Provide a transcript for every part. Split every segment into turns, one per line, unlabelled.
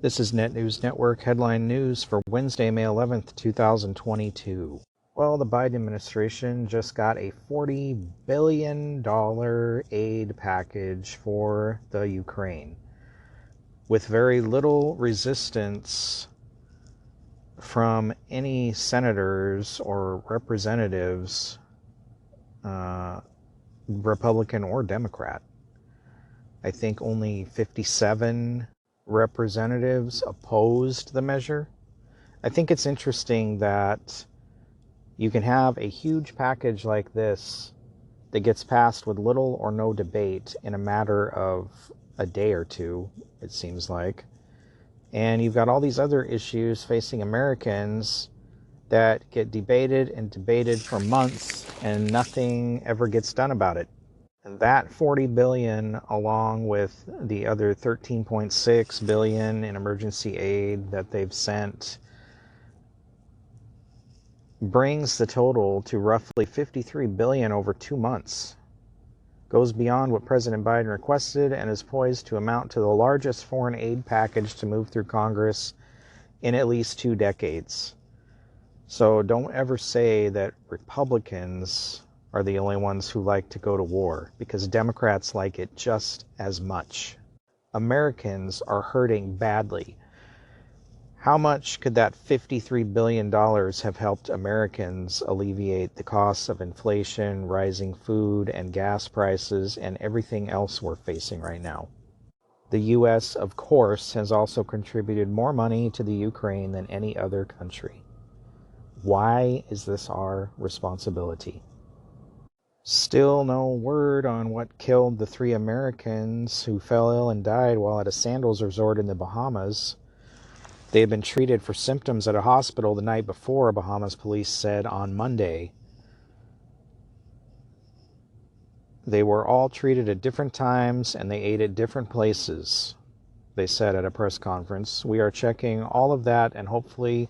This is Net News Network headline news for Wednesday, May 11th, 2022. Well, the Biden administration just got a $40 billion aid package for the Ukraine, with very little resistance from any senators or representatives, Republican or Democrat. I think only 57 representatives opposed the measure. I think it's interesting that you can have a huge package like this that gets passed with little or no debate in a matter of a day or two, it seems like. And you've got all these other issues facing Americans that get debated and debated for months and nothing ever gets done about it. And that $40 billion, along with the other $13.6 billion in emergency aid that they've sent, brings the total to roughly $53 billion over 2 months. Goes beyond what President Biden requested and is poised to amount to the largest foreign aid package to move through Congress in at least 2 decades. So don't ever say that Republicans are the only ones who like to go to war, because Democrats like it just as much. Americans are hurting badly. How much could that $53 billion have helped Americans alleviate the costs of inflation, rising food and gas prices, and everything else we're facing right now? The U.S., of course, has also contributed more money to the Ukraine than any other country. Why is this our responsibility? Still no word on what killed the 3 Americans who fell ill and died while at a sandals resort in the Bahamas. They had been treated for symptoms at a hospital the night before, Bahamas police said on Monday. They were all treated at different times and they ate at different places, they said at a press conference. We are checking all of that and hopefully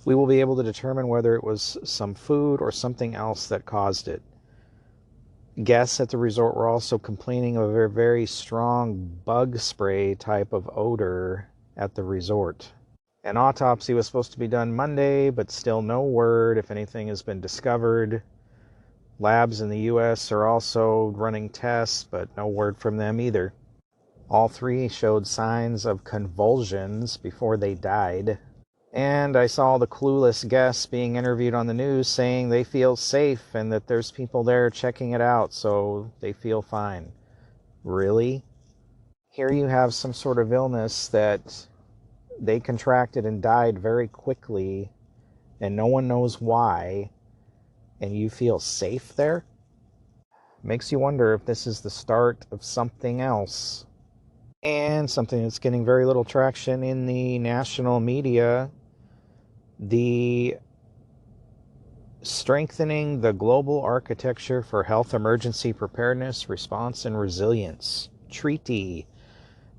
we will be able to determine whether it was some food or something else that caused it. Guests at the resort were also complaining of a very strong bug spray type of odor at the resort. An autopsy was supposed to be done Monday, but still no word if anything has been discovered. Labs in the U.S. are also running tests, but no word from them either. All 3 showed signs of convulsions before they died. And I saw the clueless guests being interviewed on the news saying they feel safe and that there's people there checking it out, so they feel fine. Really? Here you have some sort of illness that they contracted and died very quickly, and no one knows why, and you feel safe there? Makes you wonder if this is the start of something else. And something that's getting very little traction in the national media, the Strengthening the Global Architecture for Health Emergency Preparedness, Response, and Resilience Treaty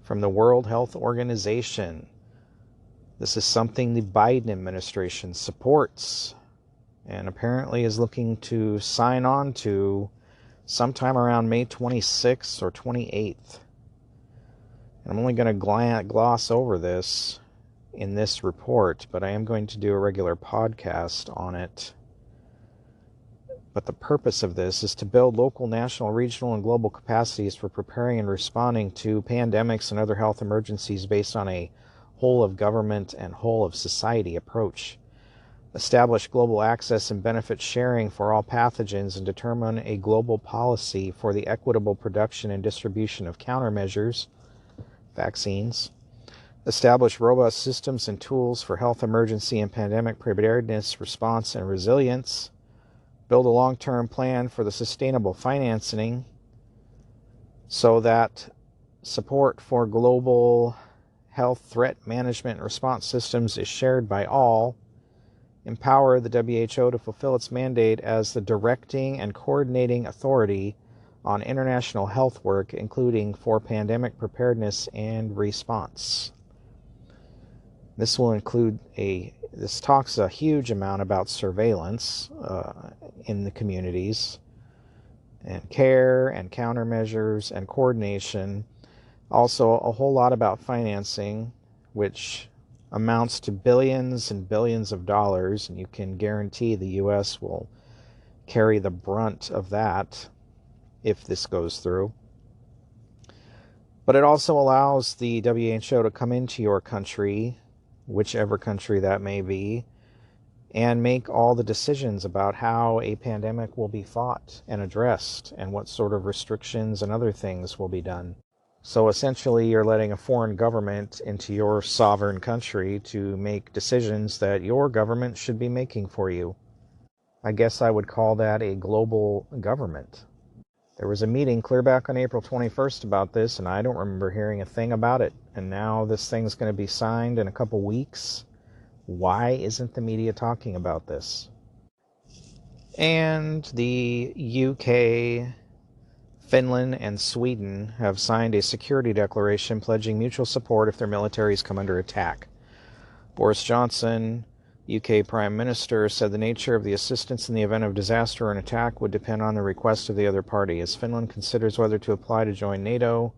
from the World Health Organization. This is something the Biden administration supports and apparently is looking to sign on to sometime around May 26th or 28th. I'm only going to gloss over this in this report, but I am going to do a regular podcast on it. But the purpose of this is to build local, national, regional, and global capacities for preparing and responding to pandemics and other health emergencies based on a whole of government and whole of society approach. Establish global access and benefit sharing for all pathogens and determine a global policy for the equitable production and distribution of countermeasures, vaccines. Establish robust systems and tools for health emergency and pandemic preparedness, response, and resilience. Build a long-term plan for the sustainable financing so that support for global health threat management and response systems is shared by all. Empower the WHO to fulfill its mandate as the directing and coordinating authority on international health work, including for pandemic preparedness and response. This will include this talks a huge amount about surveillance in the communities, and care and countermeasures and coordination. Also a whole lot about financing, which amounts to billions and billions of dollars, and you can guarantee the U.S. will carry the brunt of that if this goes through. But it also allows the WHO to come into your country, whichever country that may be, and make all the decisions about how a pandemic will be fought and addressed and what sort of restrictions and other things will be done. So essentially, you're letting a foreign government into your sovereign country to make decisions that your government should be making for you. I guess I would call that a global government. There was a meeting clear back on April 21st about this, and I don't remember hearing a thing about it. And now this thing's going to be signed in a couple weeks. Why isn't the media talking about this? And the UK, Finland and Sweden have signed a security declaration pledging mutual support if their militaries come under attack. Boris Johnson, UK Prime Minister, said the nature of the assistance in the event of disaster or an attack would depend on the request of the other party. As Finland considers whether to apply to join NATO,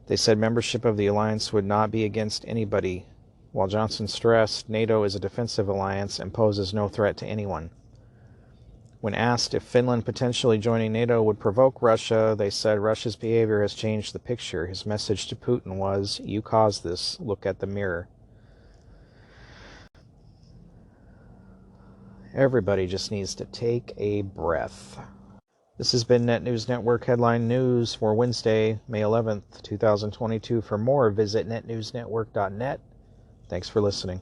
they said membership of the alliance would not be against anybody, while Johnson stressed NATO is a defensive alliance and poses no threat to anyone. When asked if Finland potentially joining NATO would provoke Russia, they said Russia's behavior has changed the picture. His message to Putin was, "You caused this, look at the mirror." Everybody just needs to take a breath. This has been Net News Network Headline News for Wednesday, May 11th, 2022. For more, visit netnewsnetwork.net. Thanks for listening.